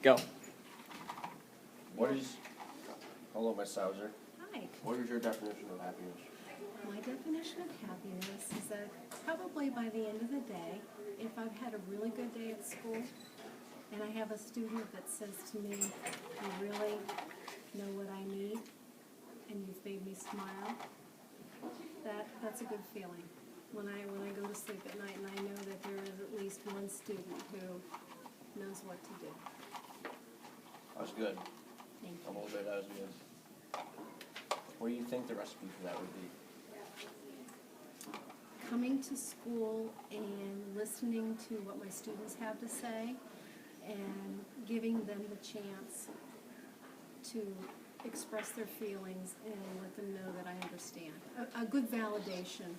Go. What is, hello, Ms. Sauser. Hi. What is your definition of happiness? My definition of happiness is that probably by the end of the day, if I've had a really good day at school, and I have a student that says to me, "You really know what I need, and you've made me smile," that's a good feeling. When I go to sleep at night and I know that there is at least one student who knows what to do. That was good. Thank A you. little bit, that was good. What do you think the recipe for that would be? Coming to school and listening to what my students have to say and giving them the chance to express their feelings and let them know that I understand. A good validation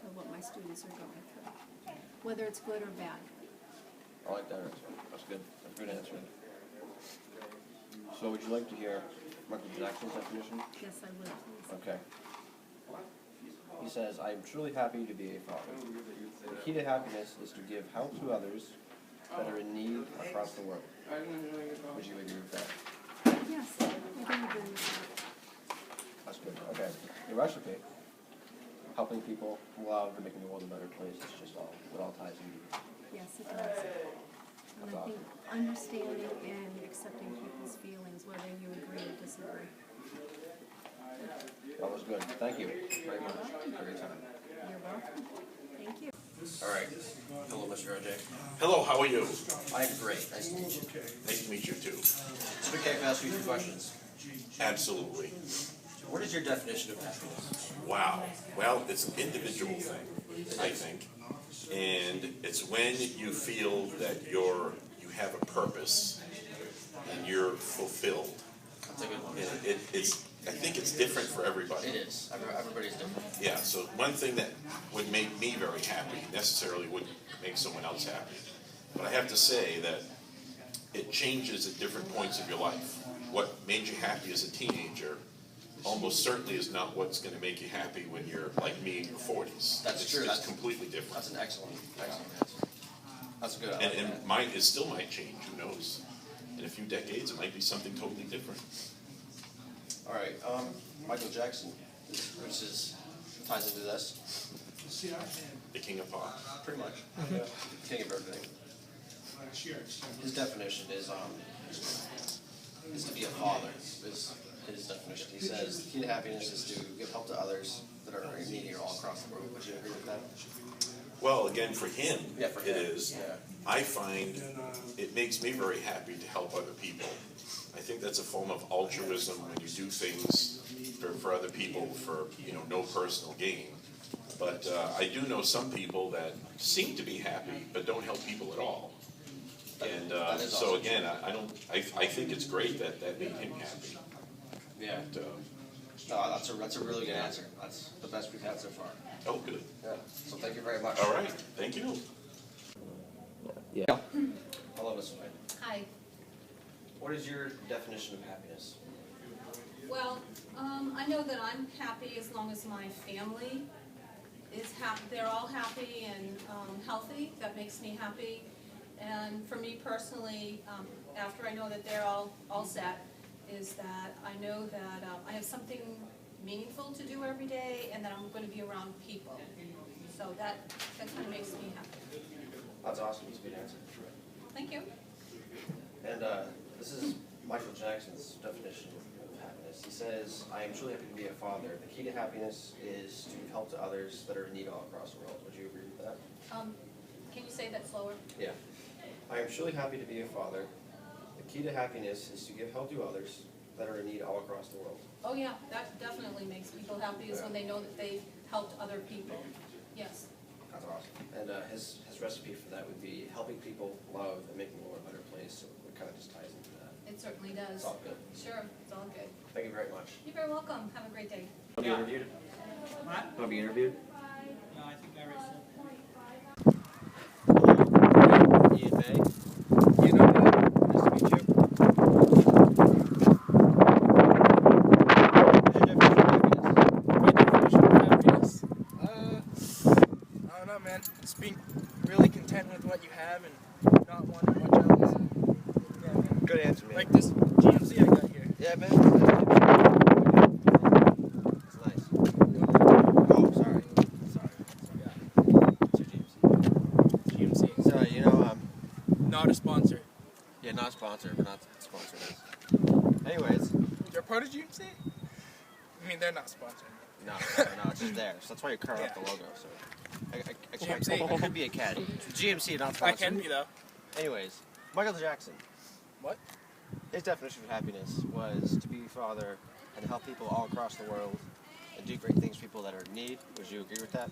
of what my students are going through, whether it's good or bad. I like that answer. That's good. That's a good answer. So would you like to hear Michael Jackson's definition? Yes, I would, please. Okay. He says, "I am truly happy to be a father. The key to happiness is to give help to others that are in need across the world." Would you agree with that? Yes, I do agree with that. That's good. Okay. The recipe, helping people love and making the world a better place, is just all, it all ties into. Yes, it does. And I think understanding and accepting people's feelings, whether you agree or disagree. That was good. Thank you very much for your time. You're welcome. Thank you. All right. Hello, Mr. RJ. Hello, how are you? I'm great. Nice to meet you. Nice to meet you too. It's okay if I ask you a few questions. Absolutely. What is your definition of happiness? Wow. Well, it's an individual thing, I think. And it's when you feel that you have a purpose and you're fulfilled. That's a good one. And I think it's different for everybody. It is. Everybody's different. Yeah, so one thing that would make me very happy necessarily wouldn't make someone else happy. But I have to say that it changes at different points of your life. What made you happy as a teenager almost certainly is not what's going to make you happy when you're like me in your 40s. That's true. It's completely different. That's an excellent answer. That's good. I like that. And mine, it still might change, who knows? In a few decades, it might be something totally different. All right. Michael Jackson, which ties into this. The king of pop. Pretty much. King of everything. His definition is to be a father. Is his definition. He says the key to happiness is to give help to others that are in need all across the world. Would you agree with that? Well, again, for him, Yeah, for it him. is. Yeah. I find it makes me very happy to help other people. I think that's a form of altruism when you do things for other people for no personal gain. But I do know some people that seem to be happy but don't help people at all. And That is so also again, I think it's great that made him happy. Yeah. But, No, that's a really good answer. That's the best we've had so far. oh, good. Yeah. So thank you very much. All right. Thank you. Yeah. Hello, Ms. White. Hi. What is your definition of happiness? Well, I know that I'm happy as long as my family is happy. They're all happy and healthy. That makes me happy. And for me personally, after I know that they're all set, is that I know that I have something meaningful to do every day and that I'm going to be around people. So that kind of makes me happy. That's awesome. It's a good answer. Thank you. And this is Michael Jackson's definition of happiness. He says, "I am truly happy to be a father. The key to happiness is to give help to others that are in need all across the world." Would you agree with that? Can you say that slower? Yeah. "I am truly happy to be a father. The key to happiness is to give help to others that are in need all across the world." Oh yeah, that definitely makes people happy is when they know that they helped other people. Yes. That's awesome. And his recipe for that would be helping people love and making the world a better place. So it kind of just ties into that. It certainly does. It's all good. Sure, it's all good. Thank you very much. You're very welcome. Have a great day. Want to be interviewed? What? Want to be interviewed? No, I think I already said that. Ian May. You know me. Nice to meet you. My definition of happiness? I don't know, man. Just being really content with what you have and not wanting much else. Yeah, man. Good answer. Like this GMC I got here. Yeah, man. It's nice. Oh, sorry. It's your GMC. GMC. So, you know, Not a sponsor. yeah, not a sponsor, but not sponsoring us. Anyways, You're part of GMC? I mean, they're not sponsoring. no, it's just there. So that's why you carve out the logo. So GMC. I could be a caddy. GMC, not I sponsored. can be though. Anyways, Michael Jackson. What? His definition of happiness was to be a father and help people all across the world and do great things for people that are in need. Would you agree with that?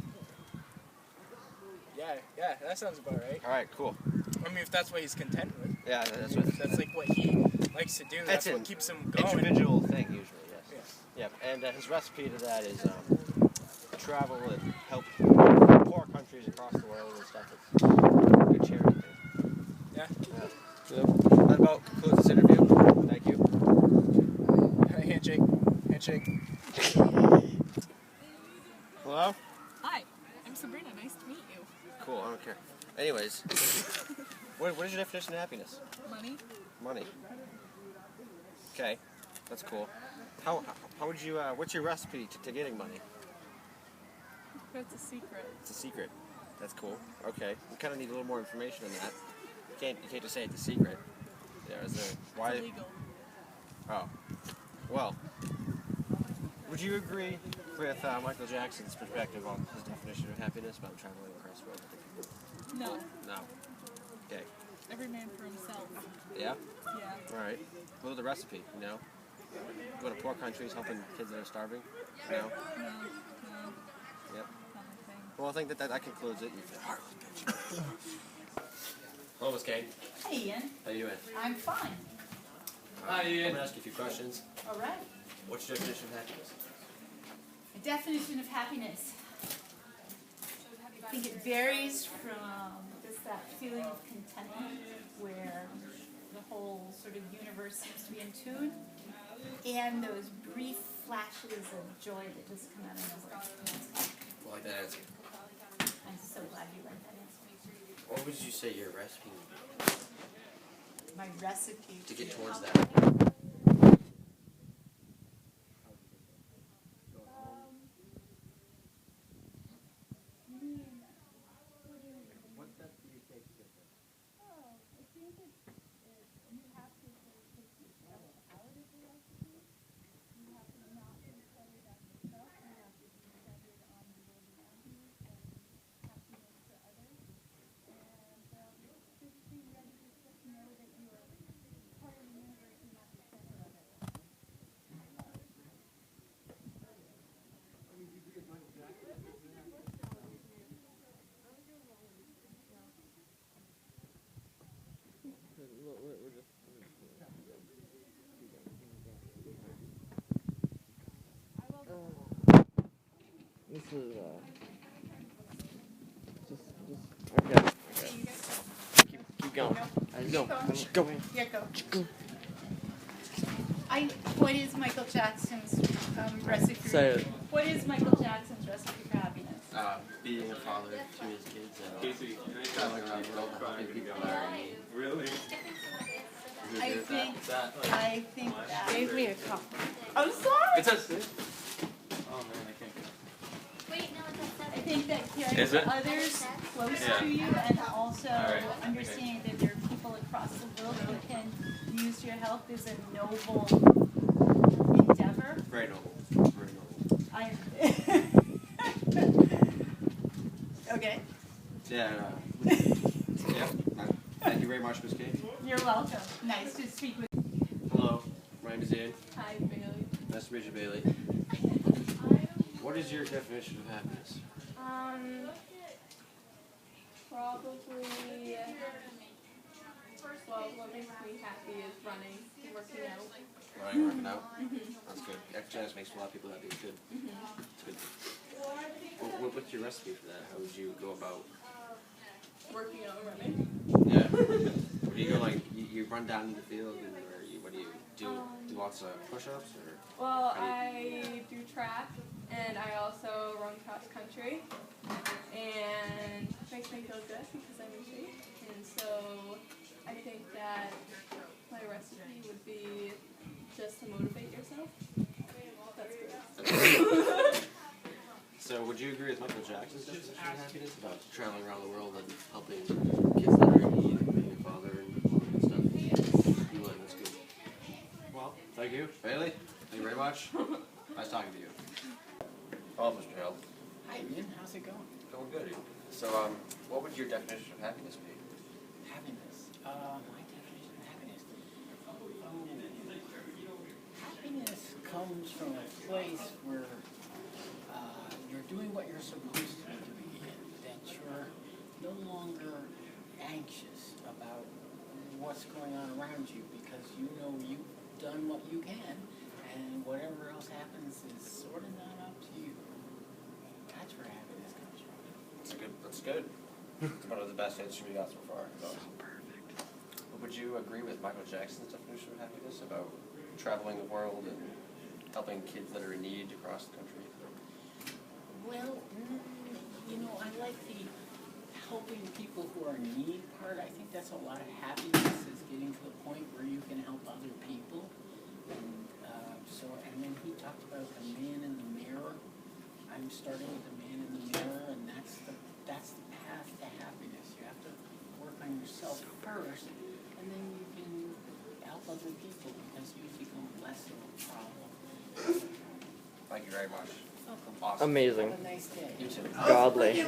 Yeah, that sounds about right. All right, cool. I mean, if that's what he's content with. Yeah, That's like what he likes to do. That's an what keeps him going. individual thing usually, yes. Yeah, and his recipe to that is travel and help poor countries across the world and stuff. It's a good charity thing. Yeah. That about concludes this interview. Thank you. Handshake. Hello? Hi, I'm Sabrina. Nice to meet you. Cool, I don't care. Anyways, what is your definition of happiness? Money? Money. Okay, that's cool. How would you, what's your recipe to getting money? That's a secret. It's a secret. That's cool. Okay, we kind of need a little more information on that. You can't just say it's a secret. Yeah, is there, why? It's illegal. Oh, well, would you agree with Michael Jackson's perspective on his definition of happiness about traveling across the world? No. No. Okay. Every man for himself. Yeah? Yeah. All right. What was the recipe, you know? Go to poor countries helping kids that are starving? No? No. Yep. Not my thing. Well, I think that concludes it. Hello, Miss Kate. Hey, Ian. How you doing? I'm fine. Hi, I'm Ian. gonna ask you a few questions. All right. What's your definition of happiness? The definition of happiness. I think it varies from just that feeling of contentment where the whole sort of universe seems to be in tune, and those brief flashes of joy that just come out of nowhere. I like that answer. I'm so glad you like that answer. What would you say your recipe My recipe to get towards help- that? This is, okay. Keep going. No, go. Yeah, go. What is Michael Jackson's recipe? Say it. What is Michael Jackson's recipe for happiness? Being a father to his kids and traveling around the world and helping people that are in need. Really? I think that. Gave me a cup. I'm sorry. It says it. Oh man, I can't get I think that caring Is it? for others close Yeah. to you, and also Alright. understanding that there are people across the world who can use your help is a noble endeavor. Very noble. Very noble. Okay, Yeah. Thank you very much, Miss Kate. you're welcome. Nice to speak with you. Hello, my name is Ian. Hi, Bailey. Nice to meet you, Bailey. What is your definition of happiness? Probably. Well, what makes me happy is running, working out. Right, working out. That's good. Exercise makes a lot of people happy. It's good. It's good. What's your recipe for that? How would you go about? Working out, running. Yeah. What do you go like? You run down in the field, and or what do you do? Do lots of push-ups, or? Well, How do I do track, and I also run cross country, and it makes me feel good because I'm in shape, and so I think that my recipe would be just to motivate yourself. That's good. So would you agree with Michael Jackson's definition of happiness about traveling around the world and helping kids that are in need and being a father and all that good stuff? Yes. You would, that's good. Well, thank you. Bailey, thank you very much. Nice talking to you. Hello, Mr. Hill. Hi, Ian. How's it going? Going good. So, what would your definition of happiness be? Happiness. My definition of happiness. Happiness comes from a place where you're doing what you're supposed to be doing, that you're no longer anxious about what's going on around you because you know you've done what you can, and whatever else happens is sort of not up to you. That's where happiness comes from. That's good. It's one of the best answers we got so far. So perfect. Would you agree with Michael Jackson's definition of happiness about traveling the world and helping kids that are in need across the country? Well, you know, I like the helping people who are in need part. I think that's a lot of happiness, is getting to the point where you can help other people. And and then he talked about the man in the mirror. I'm starting with the man in the mirror, and that's the path to happiness. You have to work on yourself first, and then you can help other people because you become less of a problem. Thank you very much. Welcome. Awesome. Amazing. Have a nice day. You too. Godly.